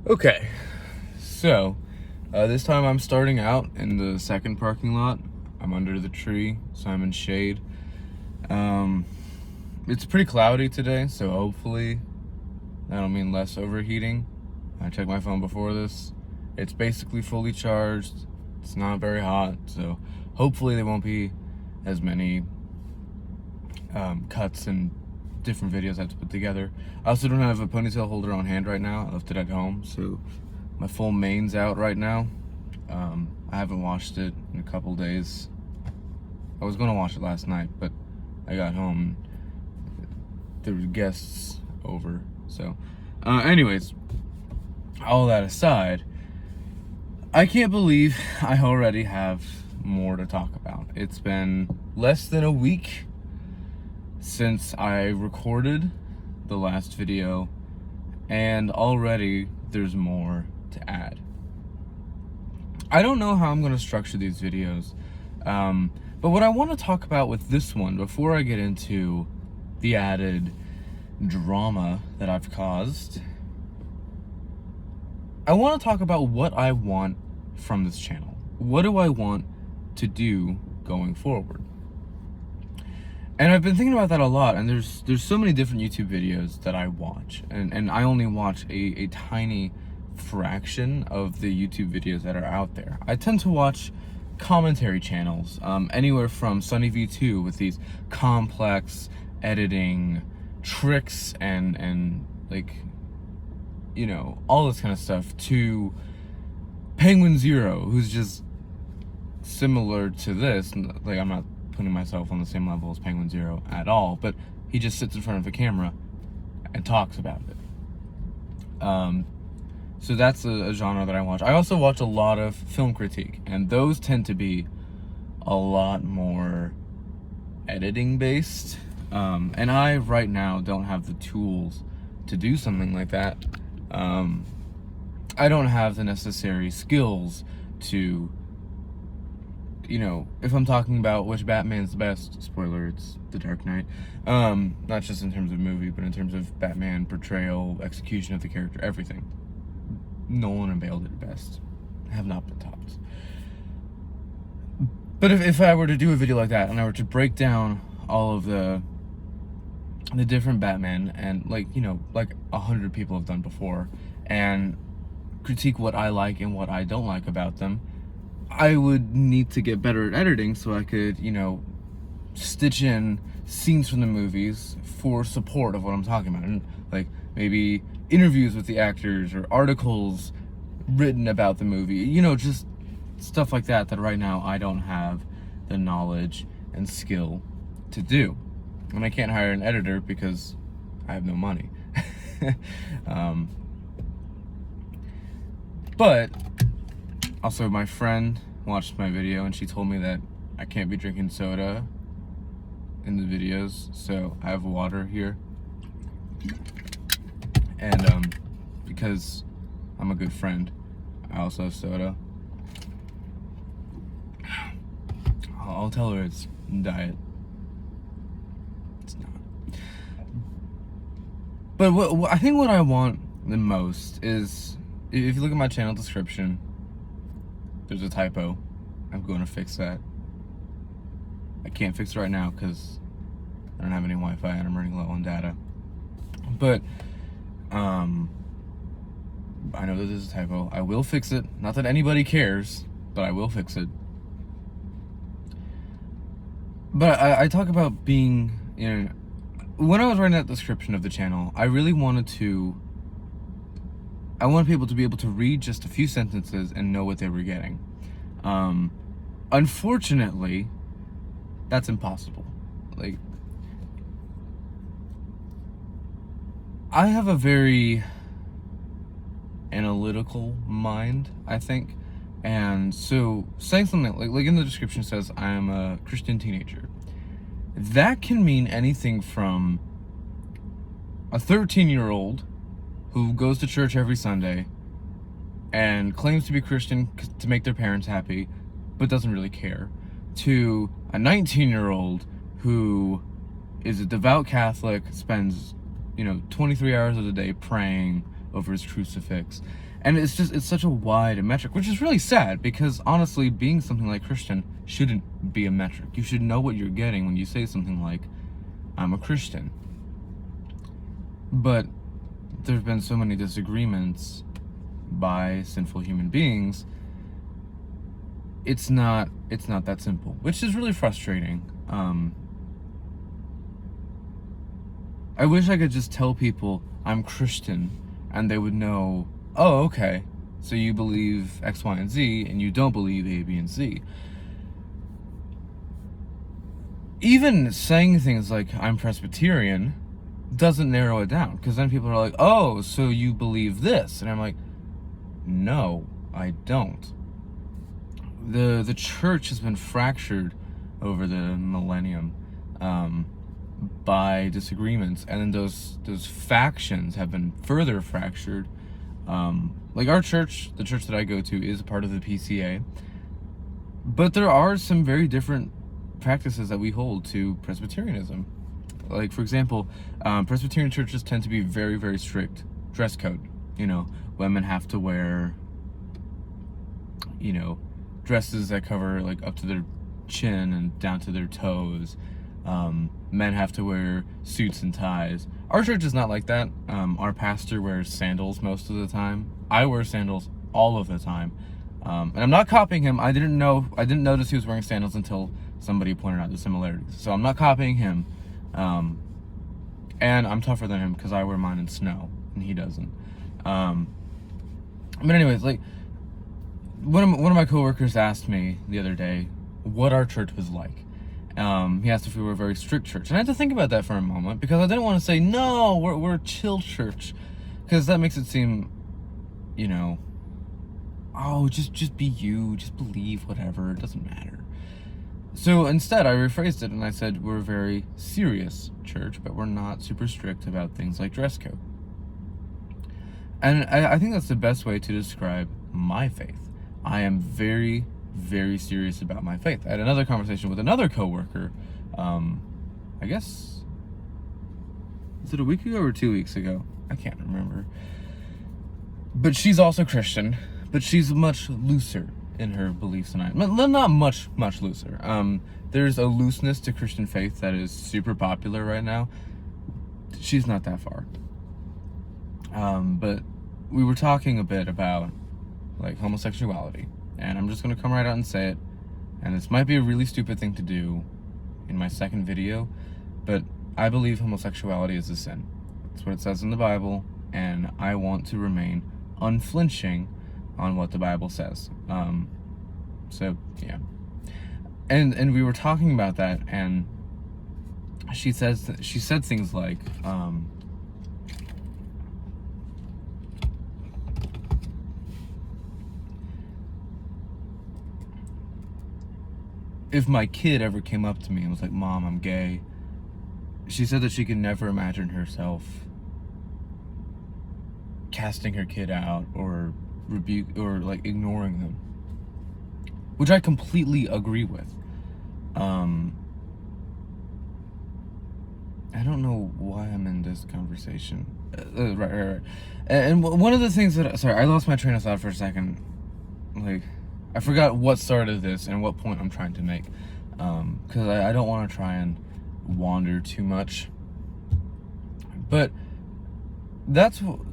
Okay, so this time I'm starting out in the second parking lot. I'm under the tree, so I'm in shade. It's pretty cloudy today, so hopefully that'll mean less overheating. I checked my phone before this. It's basically fully charged. It's not very hot, so hopefully there won't be as many cuts and different videos I have to put together. I also don't have a ponytail holder on hand right now. I left it at home, so my full mane's out right now. I haven't washed it in a couple days. I was gonna wash it last night, but I got home. There were guests over, so anyways, all that aside, I can't believe I already have more to talk about. It's been less than a week since I recorded the last video, and already there's more to add. I don't know how I'm going to structure these videos, but what I want to talk about with this one, before I get into the added drama that I've caused, I want to talk about what I want from this channel. What do I want to do going forward? And I've been thinking about that a lot, and there's so many different YouTube videos that I watch, and I only watch a tiny fraction of the YouTube videos that are out there. I tend to watch commentary channels, anywhere from SunnyV2 with these complex editing tricks and like, you know, all this kind of stuff, to Penguin Zero, who's just similar to this. Like, I'm not putting myself on the same level as Penguin Zero at all, but he just sits in front of a camera and talks about it. So that's a genre that I watch. I also watch a lot of film critique, and those tend to be a lot more editing based. And I right now don't have the tools to do something like that. I don't have the necessary skills to, you know, if I'm talking about which Batman's the best, spoiler, it's The Dark Knight. Not just in terms of movie, but in terms of Batman portrayal, execution of the character, everything. Nolan and Bale did best. Have not been topped. But if I were to do a video like that, and I were to break down all of the different Batman, and like 100 people have done before, and critique what I like and what I don't like about them, I would need to get better at editing so I could, stitch in scenes from the movies for support of what I'm talking about. And like maybe interviews with the actors or articles written about the movie, just stuff like that right now I don't have the knowledge and skill to do. And I can't hire an editor because I have no money. But also, my friend watched my video and she told me that I can't be drinking soda in the videos, so I have water here. And because I'm a good friend, I also have soda. I'll tell her it's diet. It's not. But I think what I want the most is, if you look at my channel description, there's a typo. I'm going to fix that. I can't fix it right now because I don't have any Wi-Fi and I'm running low on data. But I know that this is a typo. I will fix it. Not that anybody cares, but I will fix it. But I talk about being, when I was writing that description of the channel, I really wanted people to be able to read just a few sentences and know what they were getting. Unfortunately, that's impossible. Like, I have a very analytical mind, I think. And so saying something like in the description says I am a Christian teenager, that can mean anything from a 13-year-old who goes to church every Sunday and claims to be Christian to make their parents happy, but doesn't really care, to a 19-year-old who is a devout Catholic, spends 23 hours of the day praying over his crucifix, And it's such a wide metric, which is really sad, because honestly, being something like Christian shouldn't be a metric. You should know what you're getting when you say something like, I'm a Christian. But there's been so many disagreements by sinful human beings, it's not that simple, which is really frustrating. I wish I could just tell people I'm Christian and they would know, oh, okay, so you believe X, Y, and Z, and you don't believe A, B, and C. Even saying things like I'm Presbyterian doesn't narrow it down, because then people are like, oh, so you believe this, and I'm like, no, I don't. The church has been fractured over the millennium by disagreements, and then those factions have been further fractured. Like our church, the church that I go to, is a part of the PCA, but there are some very different practices that we hold to Presbyterianism. Like, for example, Presbyterian churches tend to be very, very strict dress code. You know, women have to wear, dresses that cover like up to their chin and down to their toes. Men have to wear suits and ties. Our church is not like that. Our pastor wears sandals most of the time. I wear sandals all of the time. And I'm not copying him. I didn't notice he was wearing sandals until somebody pointed out the similarities. So I'm not copying him. And I'm tougher than him because I wear mine in snow and he doesn't. But anyways, like, one of my coworkers asked me the other day what our church was like. He asked if we were a very strict church, and I had to think about that for a moment, because I didn't want to say no, we're a chill church, because that makes it seem, oh, just be you, just believe whatever, it doesn't matter. So instead, I rephrased it and I said we're a very serious church, but we're not super strict about things like dress code. And I think that's the best way to describe my faith. I am very, very serious about my faith. I had another conversation with another coworker, I guess, is it a week ago or 2 weeks ago? I can't remember. But she's also Christian, but she's much looser in her beliefs than I am. Not much looser. There's a looseness to Christian faith that is super popular right now. She's not that far. But we were talking a bit about like homosexuality, and I'm just gonna come right out and say it, and this might be a really stupid thing to do in my second video, but I believe homosexuality is a sin. That's what it says in the Bible, and I want to remain unflinching on what the Bible says. So yeah, and we were talking about that, and she said things like, if my kid ever came up to me and was like, Mom, I'm gay, she said that she could never imagine herself casting her kid out or rebuke or like ignoring them, which I completely agree with. I don't know why I'm in this conversation. Right. And one of the things sorry, I lost my train of thought for a second. Like, I forgot what started this and what point I'm trying to make, because I don't want to try and wander too much. But that's one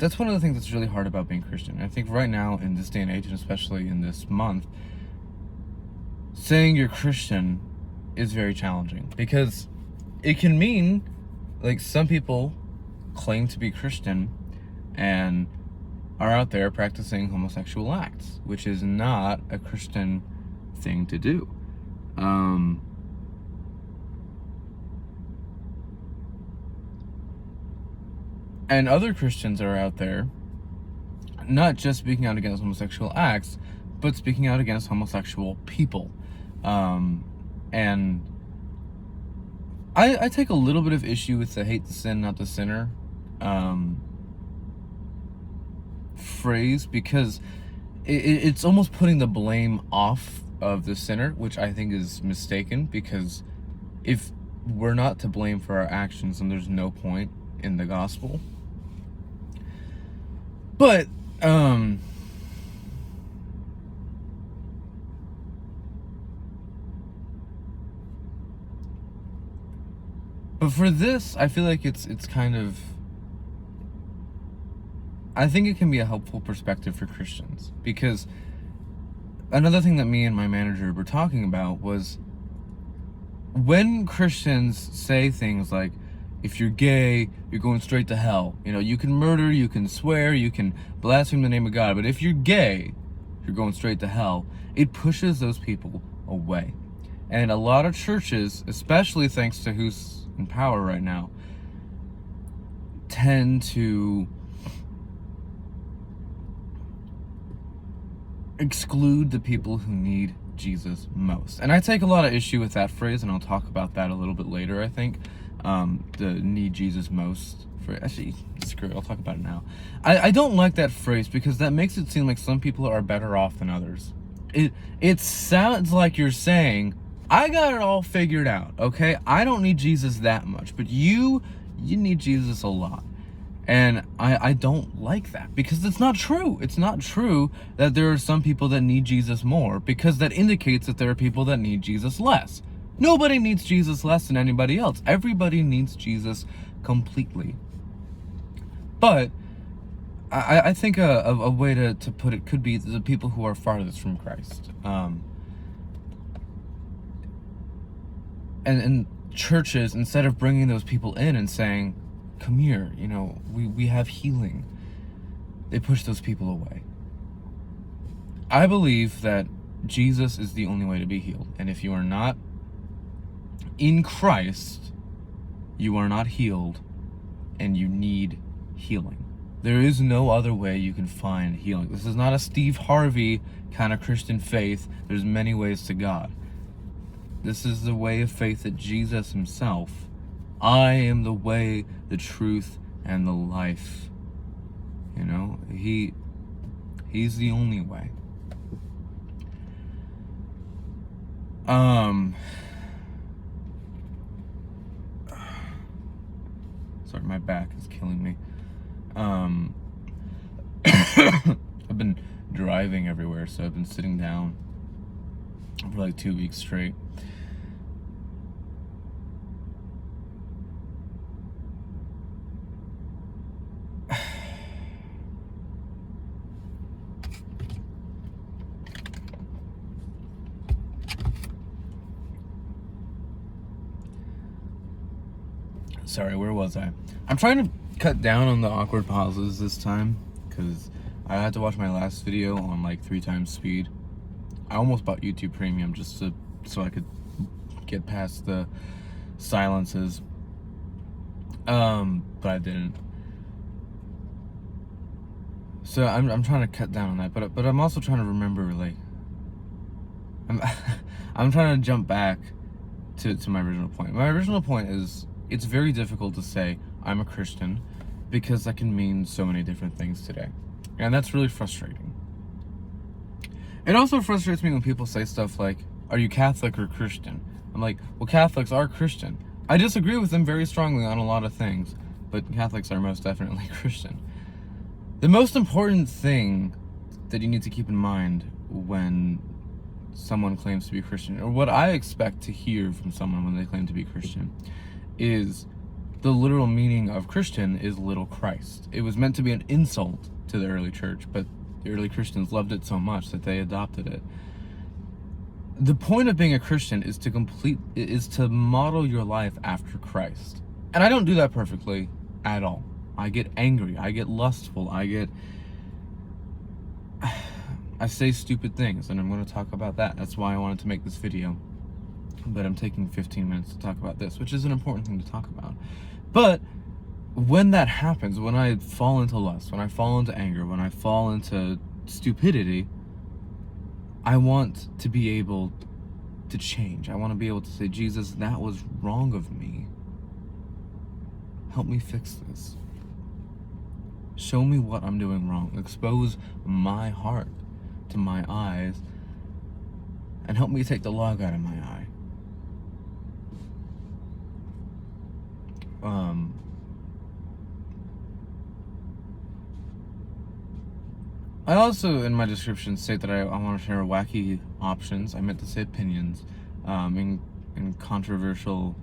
of the things that's really hard about being Christian. I think right now, in this day and age, and especially in this month, saying you're Christian is very challenging, because it can mean, like, some people claim to be Christian and are out there practicing homosexual acts, which is not a Christian thing to do. And other Christians are out there not just speaking out against homosexual acts, but speaking out against homosexual people. And I take a little bit of issue with the hate the sin, not the sinner phrase, because it's almost putting the blame off of the sinner, which I think is mistaken, because if we're not to blame for our actions, then there's no point in the gospel. But Um, but for this, I feel like it's kind of, I think it can be a helpful perspective for Christians, because another thing that me and my manager were talking about was when Christians say things like, if you're gay, you're going straight to hell. You know, you can murder, you can swear, you can blaspheme the name of God, but if you're gay, you're going straight to hell. It pushes those people away. And a lot of churches, especially thanks to who's in power right now, tend to exclude the people who need Jesus most. And I take a lot of issue with that phrase, and I'll talk about that a little bit later, I think. The need Jesus most. Actually, screw it, I'll talk about it now. I don't like that phrase because that makes it seem like some people are better off than others. It sounds like you're saying, I got it all figured out, okay? I don't need Jesus that much, but you need Jesus a lot. And I don't like that, because it's not true. It's not true that there are some people that need Jesus more, because that indicates that there are people that need Jesus less. Nobody needs Jesus less than anybody else. Everybody needs Jesus completely. But I think a way to put it could be the people who are farthest from Christ. And churches, instead of bringing those people in and saying, come here, you know, we have healing, they push those people away. I believe that Jesus is the only way to be healed. And if you are not in Christ, you are not healed, and you need healing. There is no other way you can find healing. This is not a Steve Harvey kind of Christian faith. There's many ways to God. This is the way of faith that Jesus himself, I am the way, the truth, and the life. You know, he's the only way. Sorry, my back is killing me. I've been driving everywhere, so I've been sitting down for like 2 weeks straight. Sorry, where was I? I'm trying to cut down on the awkward pauses this time, because I had to watch my last video on like 3 times speed. I almost bought YouTube Premium just so I could get past the silences, but I didn't. So I'm trying to cut down on that, but I'm also trying to remember, like, I'm trying to jump back to my original point. My original point is, it's very difficult to say I'm a Christian, because that can mean so many different things today. And that's really frustrating. It also frustrates me when people say stuff like, are you Catholic or Christian? I'm like, well, Catholics are Christian. I disagree with them very strongly on a lot of things, but Catholics are most definitely Christian. The most important thing that you need to keep in mind when someone claims to be Christian, or what I expect to hear from someone when they claim to be Christian, is the literal meaning of Christian is little Christ. It was meant to be an insult to the early church, but the early Christians loved it so much that they adopted it. The point of being a Christian is to model your life after Christ. And I don't do that perfectly at all. I get angry, I get lustful, I say stupid things, and I'm going to talk about that. That's why I wanted to make this video. But I'm taking 15 minutes to talk about this, which is an important thing to talk about. But when that happens, when I fall into lust, when I fall into anger, when I fall into stupidity, I want to be able to change. I want to be able to say, Jesus, that was wrong of me. Help me fix this. Show me what I'm doing wrong. Expose my heart to my eyes, and help me take the log out of my eye. I also, in my description, state that I want to share wacky options. I meant to say opinions, in controversial,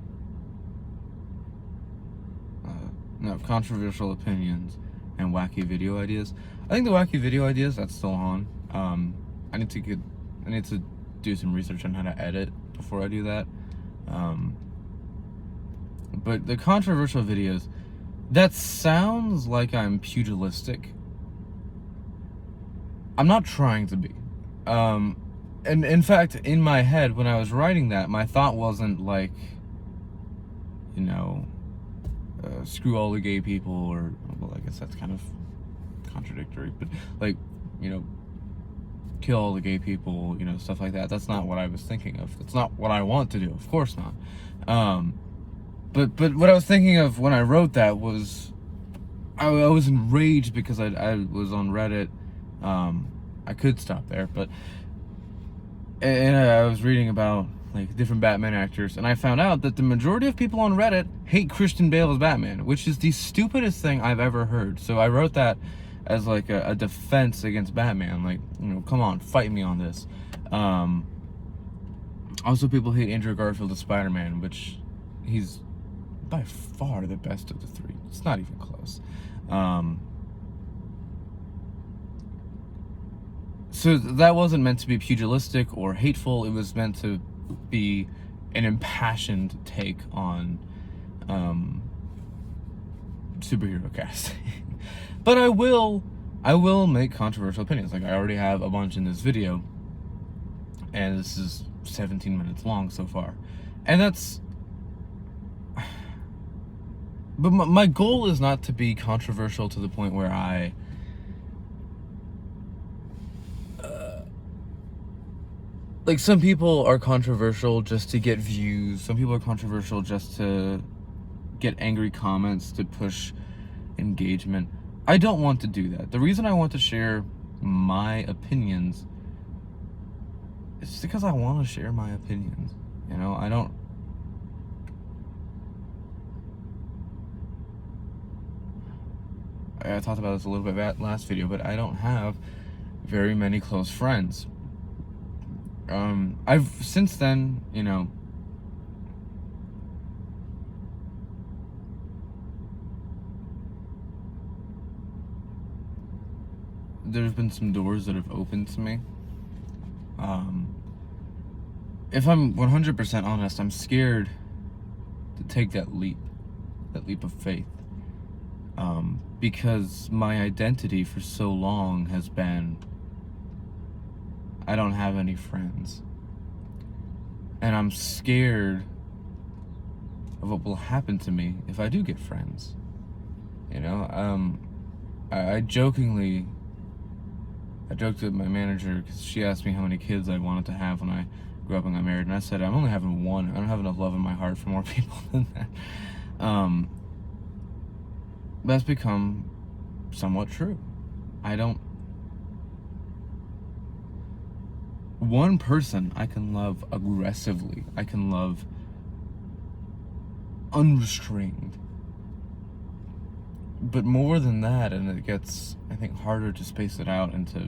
no, controversial opinions and wacky video ideas. I think the wacky video ideas, that's still on. I need to do some research on how to edit before I do that. But the controversial videos, that sounds like I'm pugilistic. I'm not trying to be. And in fact, in my head, when I was writing that, my thought wasn't like, you know, screw all the gay people, or, well, I guess that's kind of contradictory, but like, you know, kill all the gay people, you know, stuff like that. That's not what I was thinking of. That's not what I want to do. Of course not. But what I was thinking of when I wrote that was, I was enraged because I was on Reddit. I could stop there, but and I was reading about like different Batman actors, and I found out that the majority of people on Reddit hate Christian Bale as Batman, which is the stupidest thing I've ever heard. So I wrote that as like a defense against Batman. Like, you know, come on, fight me on this. Also, people hate Andrew Garfield as Spider-Man, which he's by far the best of the three. It's not even close. So that wasn't meant to be pugilistic or hateful. It was meant to be an impassioned take on superhero casting. But I will make controversial opinions. Like, I already have a bunch in this video, and this is 17 minutes long so far, and that's. But my goal is not to be controversial to the point where I like, some people are controversial just to get views. Some people are controversial just to get angry comments to push engagement. I don't want to do that. The reason I want to share my opinions is just because I want to share my opinions. You know, I talked about this a little bit last video, but I don't have very many close friends. I've since then, you know, there's been some doors that have opened to me. If I'm 100% honest, I'm scared to take that leap of faith. Because my identity for so long has been, I don't have any friends. And I'm scared of what will happen to me if I do get friends. You know, I joked with my manager because she asked me how many kids I wanted to have when I grew up and got married, and I said I'm only having one. I don't have enough love in my heart for more people than that. That's become somewhat true. One person I can love aggressively. I can love unrestrained. But more than that, and it gets, I think, harder to space it out and to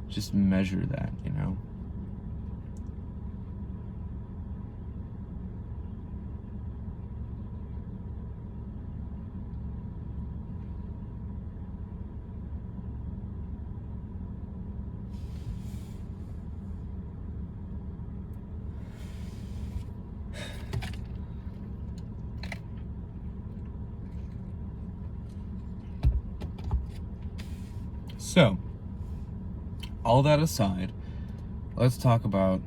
just measure that, you know? So, all that aside, let's talk about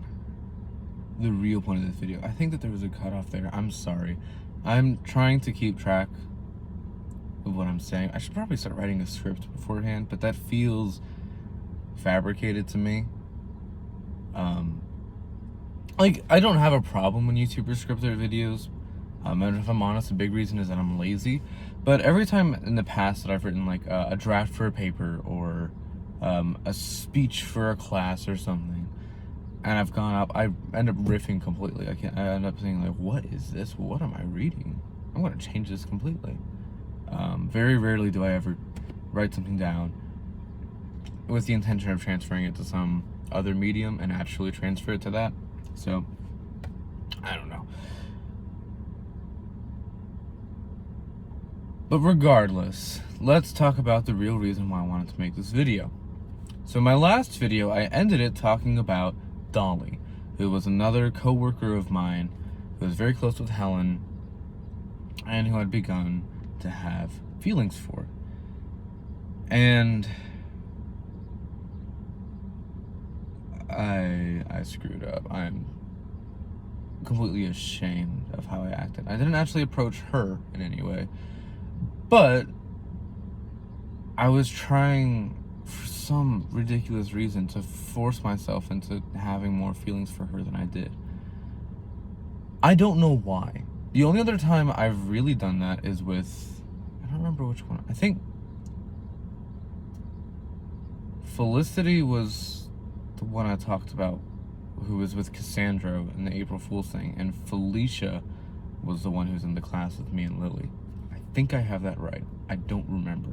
the real point of this video. I think that there was a cutoff there. I'm sorry. I'm trying to keep track of what I'm saying. I should probably start writing a script beforehand, but that feels fabricated to me. Like, I don't have a problem when YouTubers script their videos. And if I'm honest, the big reason is that I'm lazy. But every time in the past that I've written like a draft for a paper or a speech for a class or something, and I've gone up, I end up riffing completely. I end up saying like, what is this? What am I reading? I'm going to change this completely. Very rarely do I ever write something down, with the intention of transferring it to some other medium and actually transfer it to that. So, I don't know. But regardless, let's talk about the real reason why I wanted to make this video. So my last video, I ended it talking about Dolly, who was another co-worker of mine who was very close with Helen and who I'd begun to have feelings for. And I screwed up. I'm completely ashamed of how I acted. I didn't actually approach her in any way, but I was trying, for some ridiculous reason, to force myself into having more feelings for her than I did. I don't know why. The only other time I've really done that is with, I don't remember which one. I think Felicity was the one I talked about, who was with Cassandra in the April Fool's thing, and Felicia was the one who's in the class with me and Lily. I think I have that right. I don't remember.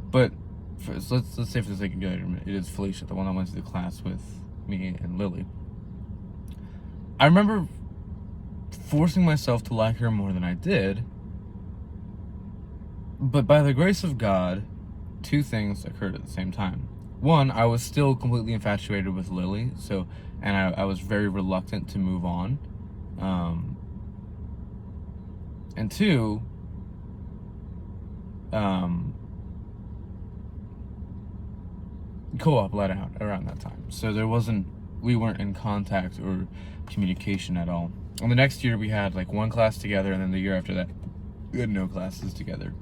But let's say for the sake of good, it is Felicia, the one that went to the class with me and Lily. I remember forcing myself to like her more than I did, but by the grace of God, two things occurred at the same time. One, I was still completely infatuated with Lily, and I was very reluctant to move on. And two, co-op let out around that time. So we weren't in contact or communication at all. And the next year we had like one class together, and then the year after that, we had no classes together.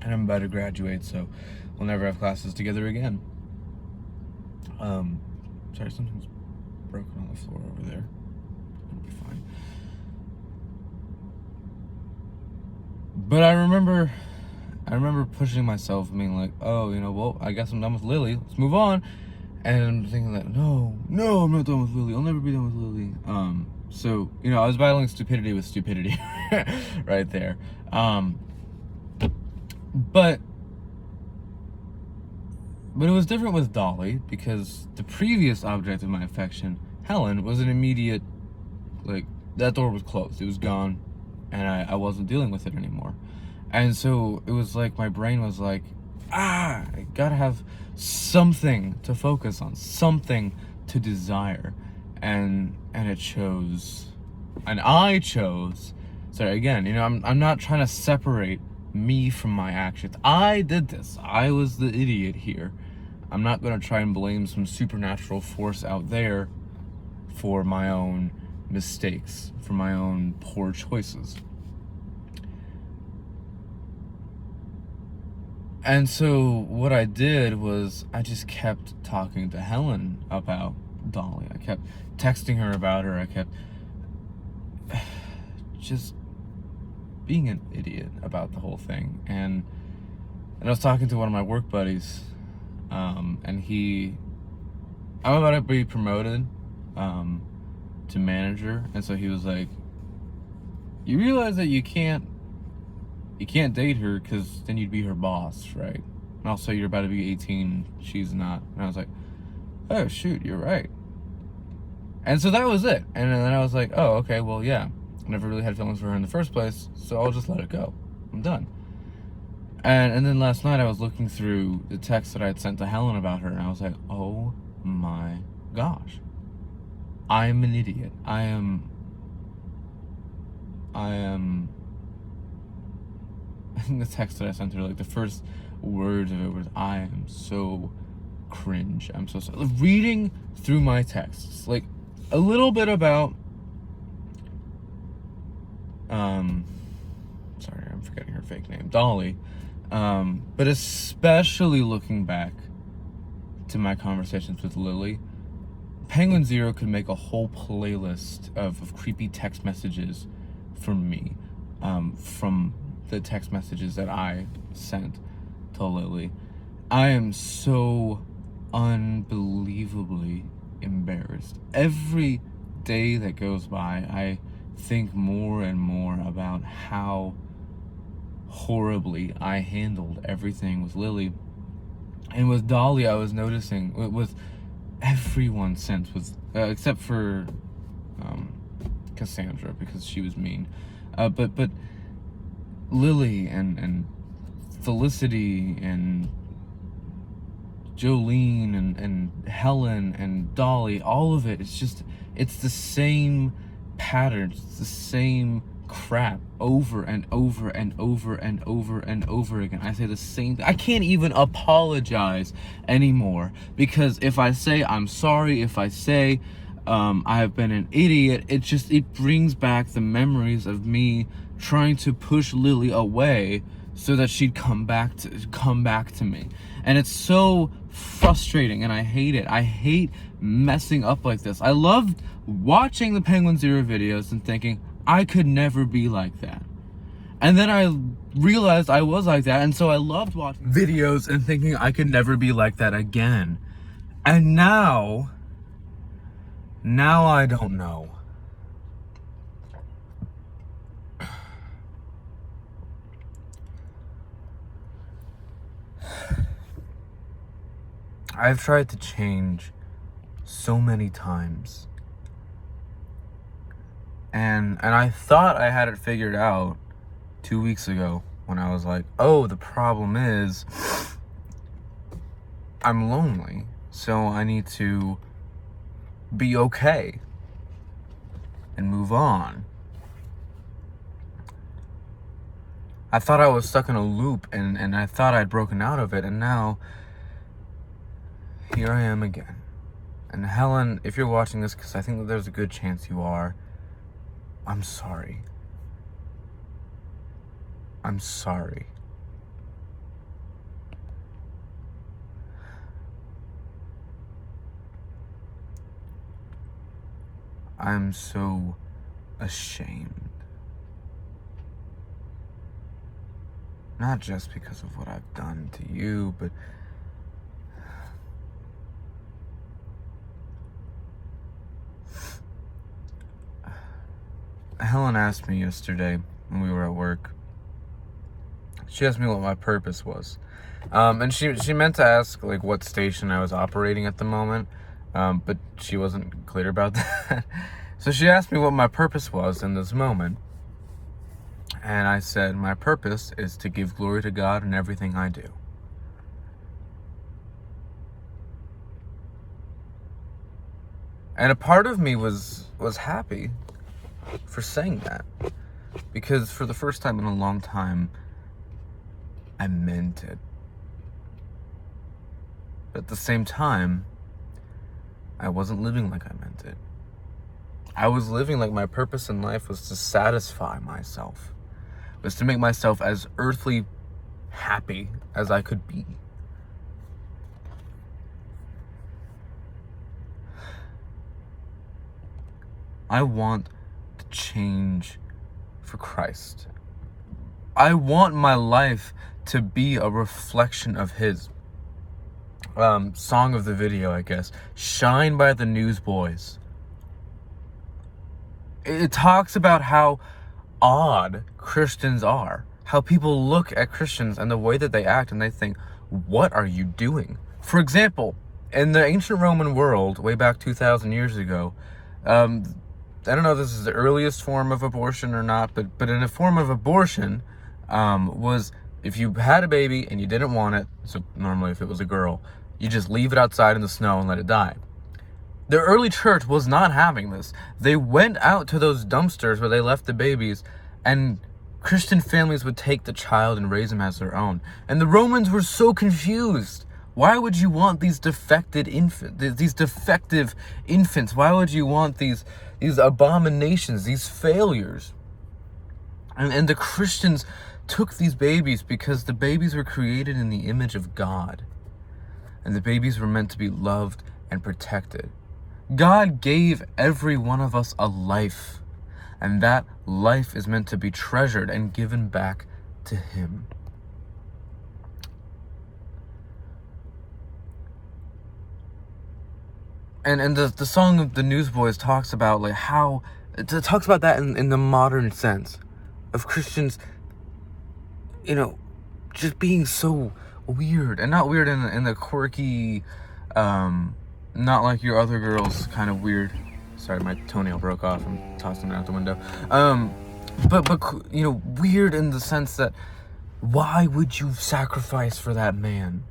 And I'm about to graduate, so we'll never have classes together again. Sorry, something's broken on the floor over there. It'll be fine. But I remember pushing myself, being like, oh, well, I guess I'm done with Lily. Let's move on. And I'm thinking that, no, I'm not done with Lily. I'll never be done with Lily. So, I was battling stupidity with stupidity right there. But it was different with Dolly, because the previous object of my affection, Helen, was an immediate, that door was closed. It was gone, and I wasn't dealing with it anymore. And so it was like my brain was like, I gotta have something to focus on, something to desire. And I chose, sorry, again, I'm not trying to separate me from my actions. I did this. I was the idiot here. I'm not going to try and blame some supernatural force out there for my own mistakes, for my own poor choices. And so what I did was I just kept talking to Helen about Dolly. I kept texting her about her. I kept just being an idiot about the whole thing. And I was talking to one of my work buddies, and I'm about to be promoted to manager, and so he was like, you realize that you can't date her, because then you'd be her boss, right? And also you're about to be 18, she's not. And I was like, oh shoot, you're right. And so that was it. And then I was like, oh, okay, well, yeah, I never really had feelings for her in the first place, so I'll just let it go. I'm done. And then last night I was looking through the text that I had sent to Helen about her, and I was like, oh my gosh, I'm an idiot. I think the text that I sent her, the first words of it was, I am so cringe. I'm so sorry. Reading through my texts, a little bit about, sorry, I'm forgetting her fake name, Dolly, but especially looking back to my conversations with Lily, Penguin Zero could make a whole playlist of creepy text messages from me, from the text messages that I sent to Lily. I am so unbelievably embarrassed. Every day that goes by, I think more and more about how horribly I handled everything with Lily. And with Dolly, I was noticing, with everyone since, with except for Cassandra, because she was mean. But Lily and Felicity and Jolene and Helen and Dolly, all of it, it's the same patterns, it's the same crap over and over and over and over and over again. I say the same thing. I can't even apologize anymore, because if I say I'm sorry, if I say I have been an idiot, it brings back the memories of me trying to push Lily away so that she'd come back to me. And it's so frustrating, and I hate it. I hate messing up like this. I loved watching the Penguin Zero videos and thinking, I could never be like that. And then I realized I was like that, and so I loved watching videos and thinking I could never be like that again. And now I don't know. I've tried to change so many times. And I thought I had it figured out 2 weeks ago when I was like, oh, the problem is I'm lonely, so I need to be okay and move on. I thought I was stuck in a loop, and I thought I'd broken out of it, and now here I am again. And Helen, if you're watching this, because I think that there's a good chance you are, I'm sorry. I'm sorry. I'm so ashamed. Not just because of what I've done to you, but Helen asked me yesterday when we were at work. She asked me what my purpose was. And she meant to ask, like, what station I was operating at the moment, but she wasn't clear about that. So she asked me what my purpose was in this moment. And I said, my purpose is to give glory to God in everything I do. And a part of me was happy for saying that, because for the first time in a long time, I meant it. But at the same time, I wasn't living like I meant it. I was living like my purpose in life was to satisfy myself, was to make myself as earthly happy as I could be. I want to change for Christ. I want my life to be a reflection of His. Song of the video, I guess. Shine by the Newsboys. It talks about how odd Christians are. How people look at Christians and the way that they act, and they think, what are you doing? For example, in the ancient Roman world, way back 2,000 years ago, I don't know if this is the earliest form of abortion or not, but in a form of abortion was if you had a baby and you didn't want it, so normally if it was a girl, you just leave it outside in the snow and let it die. The early church was not having this. They went out to those dumpsters where they left the babies, and Christian families would take the child and raise him as their own. And the Romans were so confused. Why would you want these defective infants? Why would you want these abominations, these failures? And the Christians took these babies because the babies were created in the image of God. And the babies were meant to be loved and protected. God gave every one of us a life. And that life is meant to be treasured and given back to Him. And the song of the Newsboys talks about like how it talks about that in the modern sense of Christians. just being so weird, and not weird in the quirky, not like your other girls kind of weird. Sorry, my toenail broke off. I'm tossing it out the window. But weird in the sense that, why would you sacrifice for that man?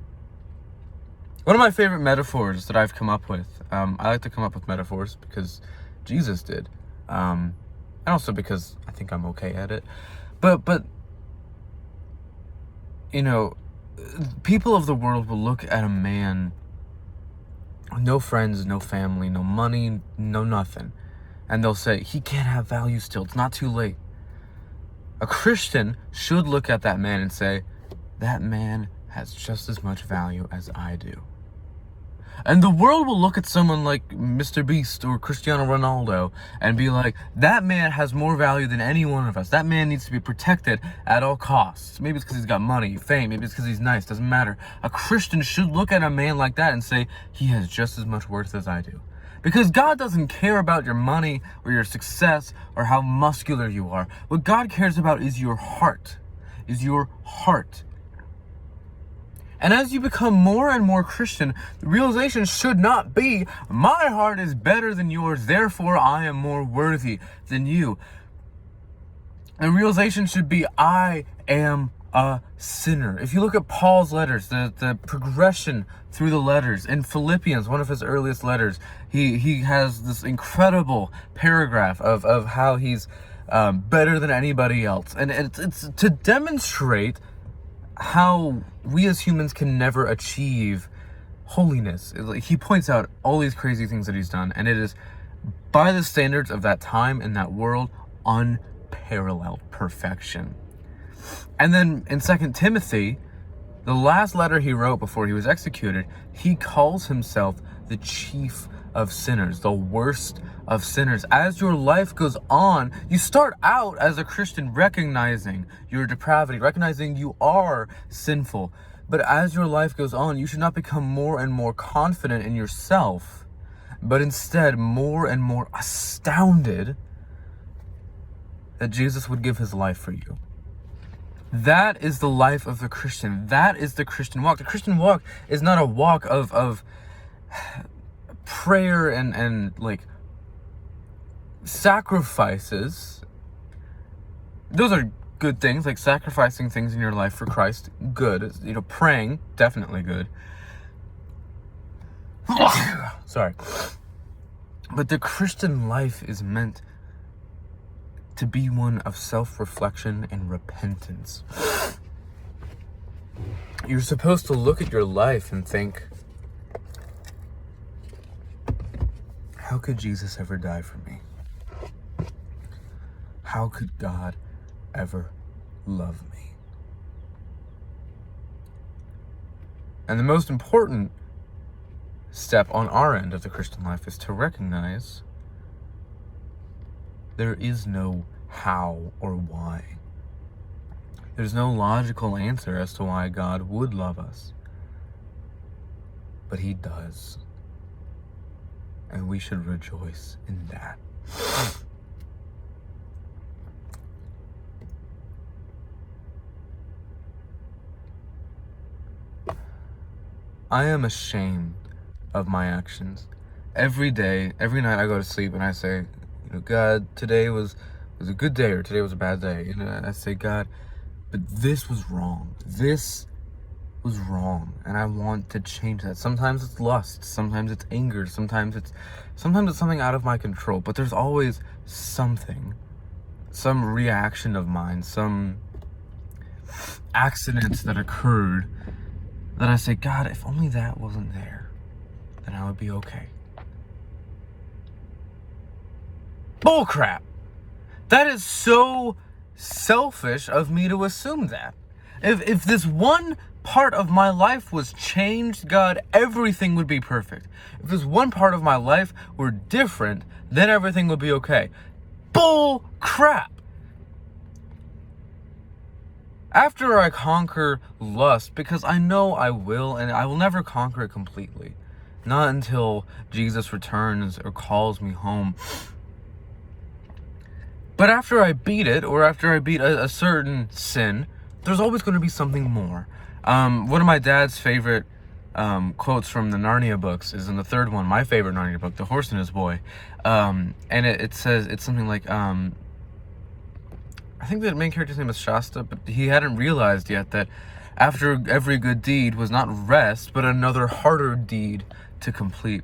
One of my favorite metaphors that I've come up with, I like to come up with metaphors because Jesus did, and also because I think I'm okay at it. But people of the world will look at a man, no friends, no family, no money, no nothing, and they'll say, he can't have value still, it's not too late. A Christian should look at that man and say, that man has just as much value as I do. And the world will look at someone like Mr. Beast or Cristiano Ronaldo and be like, that man has more value than any one of us. That man needs to be protected at all costs. Maybe it's because he's got money, fame, maybe it's because he's nice, doesn't matter. A Christian should look at a man like that and say, he has just as much worth as I do. Because God doesn't care about your money or your success or how muscular you are. What God cares about is your heart. And as you become more and more Christian, the realization should not be, my heart is better than yours, therefore I am more worthy than you. The realization should be, I am a sinner. If you look at Paul's letters, the progression through the letters, in Philippians, one of his earliest letters, he has this incredible paragraph of how he's better than anybody else. And it's to demonstrate how we as humans can never achieve holiness. He points out all these crazy things that he's done, and it is, by the standards of that time and that world, unparalleled perfection. And then in 2 Timothy, the last letter he wrote before he was executed, he calls himself the chief of sinners, the worst of sinners. As your life goes on, you start out as a Christian recognizing your depravity, recognizing you are sinful. But as your life goes on, you should not become more and more confident in yourself, but instead more and more astounded that Jesus would give his life for you. That is the life of the Christian. That is the Christian walk. The Christian walk is not a walk of prayer and like sacrifices. Those are good things, like sacrificing things in your life for Christ. Good. Praying, definitely good. Sorry. But the Christian life is meant to be one of self-reflection and repentance. You're supposed to look at your life and think, how could Jesus ever die for me? How could God ever love me? And the most important step on our end of the Christian life is to recognize there is no how or why. There's no logical answer as to why God would love us. But he does. And we should rejoice in that. I am ashamed of my actions. Every day, every night I go to sleep and I say, God, today was a good day, or today was a bad day. And I say, God, but this was wrong. This was wrong, and I want to change that. Sometimes it's lust, sometimes it's anger, sometimes it's something out of my control, but there's always something, some reaction of mine, some accidents that occurred that I say, God, if only that wasn't there, then I would be okay. Bullcrap! That is so selfish of me to assume that. If this one part of my life was changed, God, everything would be perfect. If this one part of my life were different, then everything would be okay. Bull crap! After I conquer lust, because I know I will, and I will never conquer it completely. Not until Jesus returns or calls me home. But after I beat it, or after I beat a certain sin, there's always going to be something more. One of my dad's favorite quotes from the Narnia books is in the third one, my favorite Narnia book, The Horse and His Boy. And it says, it's something like, I think the main character's name is Shasta, but he hadn't realized yet that after every good deed was not rest, but another harder deed to complete.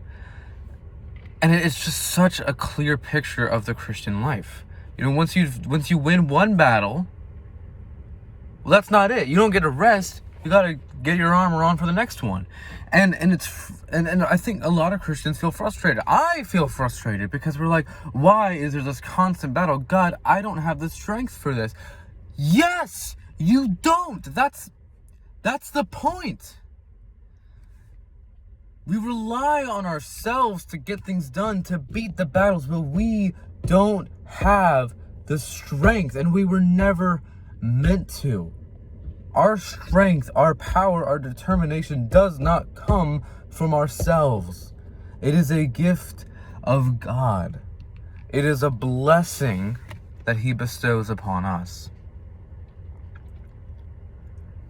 And it's just such a clear picture of the Christian life. You know, once you win one battle, well, that's not it. You don't get to rest. You gotta get your armor on for the next one. And I think a lot of Christians feel frustrated. I feel frustrated because we're like, why is there this constant battle? God, I don't have the strength for this. Yes, you don't. That's the point. We rely on ourselves to get things done, to beat the battles, but we don't have the strength, and we were never meant to. Our strength, our power, our determination does not come from ourselves. It is a gift of God. It is a blessing that He bestows upon us.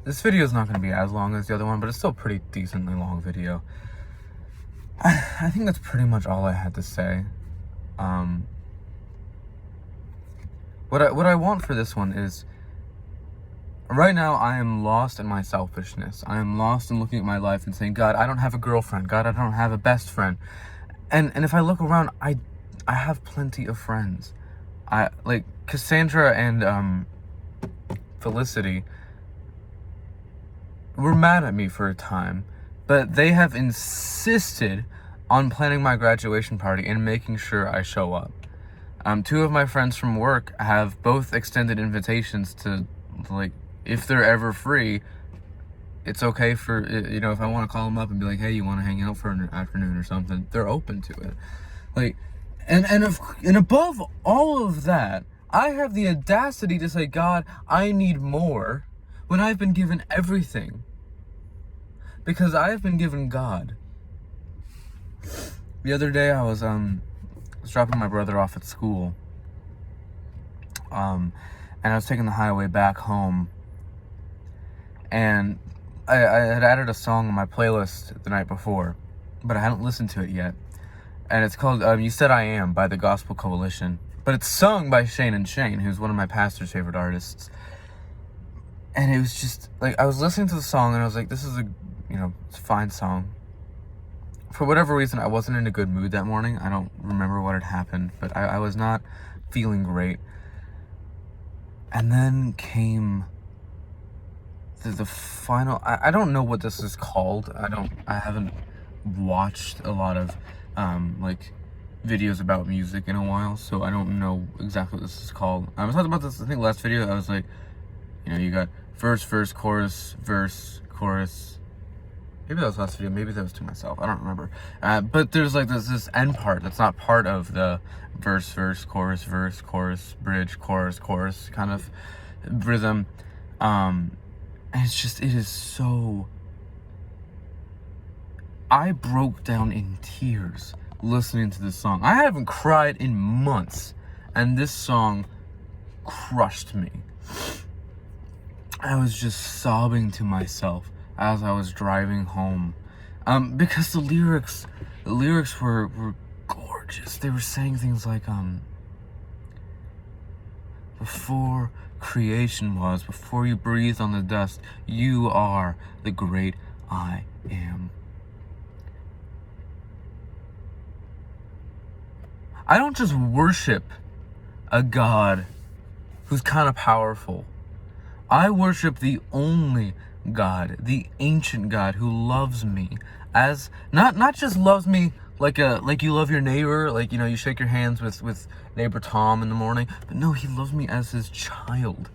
This video is not going to be as long as the other one, but it's still a pretty decently long video. I think that's pretty much all I had to say. What I want for this one is, right now I am lost in my selfishness. I am lost in looking at my life and saying, God, I don't have a girlfriend. God, I don't have a best friend. And if I look around, I have plenty of friends. Like Cassandra and Felicity were mad at me for a time, but they have insisted on planning my graduation party and making sure I show up. Two of my friends from work have both extended invitations to, like, if they're ever free, it's okay for, you know, if I want to call them up and be like, hey, you want to hang out for an afternoon or something, they're open to it. Like, and above all of that, I have the audacity to say, God, I need more, when I've been given everything. Because I have been given God. The other day I was dropping my brother off at school. And I was taking the highway back home. And I had added a song on my playlist the night before, but I hadn't listened to it yet. And it's called You Said I Am by the Gospel Coalition. But it's sung by Shane and Shane, who's one of my pastor's favorite artists. And it was just, like, I was listening to the song and I was like, this is it's a fine song. For whatever reason, I wasn't in a good mood that morning. I don't remember what had happened, but I was not feeling great. And then came the final, I don't know what this is called. I haven't watched a lot of, videos about music in a while, so I don't know exactly what this is called. I was talking about this, I think, last video. I was like, you got verse, chorus, chorus. Maybe that was last video, maybe that was to myself, I don't remember. But there's like this end part that's not part of the verse, chorus, bridge, chorus kind of rhythm. And it is so... I broke down in tears listening to this song. I haven't cried in months, and this song crushed me. I was just sobbing to myself as I was driving home, because the lyrics were gorgeous. They were saying things like, before creation was, before you breathed on the dust, you are the great I am. I don't just worship a God who's kind of powerful. I worship the only God, the ancient God who loves me as not just loves me like you love your neighbor, like you shake your hands with neighbor Tom in the morning, but no, he loves me as his child.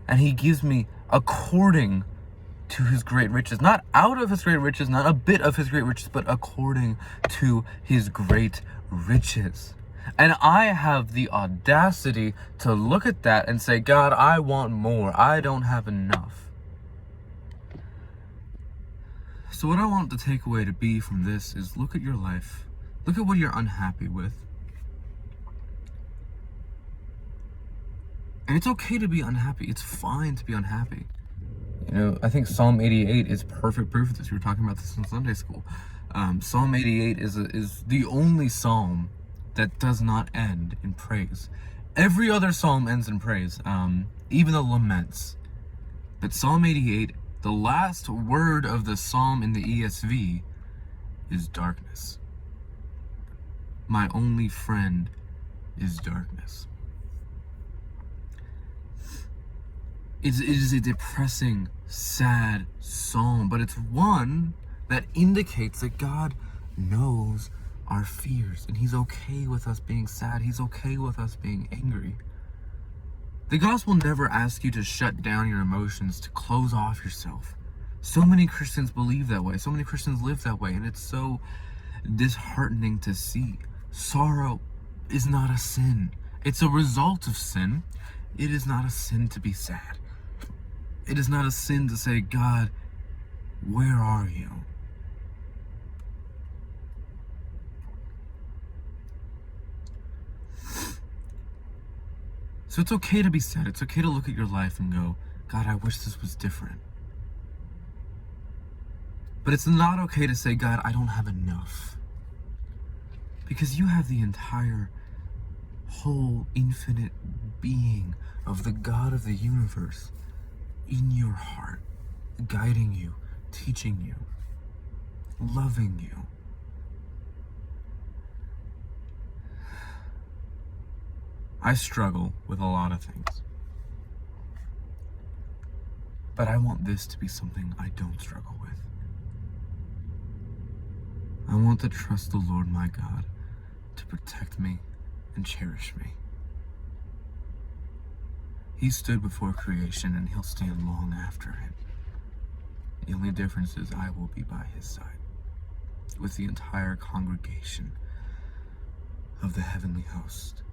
And he gives me according to his great riches, not out of his great riches, not a bit of his great riches, but according to his great riches. And I have the audacity to look at that and say, God, I want more. I don't have enough. So what I want the takeaway to be from this is, look at your life. Look at what you're unhappy with. And it's okay to be unhappy. It's fine to be unhappy. You know, I think Psalm 88 is perfect proof of this. We were talking about this in Sunday school. Psalm 88 is the only psalm that does not end in praise. Every other psalm ends in praise, even the laments. But Psalm 88, the last word of the psalm in the ESV is darkness. My only friend is darkness. It is a depressing, sad psalm, but it's one that indicates that God knows our fears, and He's okay with us being sad. He's okay with us being angry. The gospel never asks you to shut down your emotions, to close off yourself. So many Christians believe that way. So many Christians live that way, and it's so disheartening to see. Sorrow is not a sin. It's a result of sin. It is not a sin to be sad. It is not a sin to say, God, where are you? So it's okay to be sad. It's okay to look at your life and go, God, I wish this was different. But it's not okay to say, God, I don't have enough. Because you have the entire, whole, infinite being of the God of the universe in your heart, guiding you, teaching you, loving you. I struggle with a lot of things. But I want this to be something I don't struggle with. I want to trust the Lord my God to protect me and cherish me. He stood before creation and He'll stand long after it. The only difference is I will be by His side with the entire congregation of the heavenly host.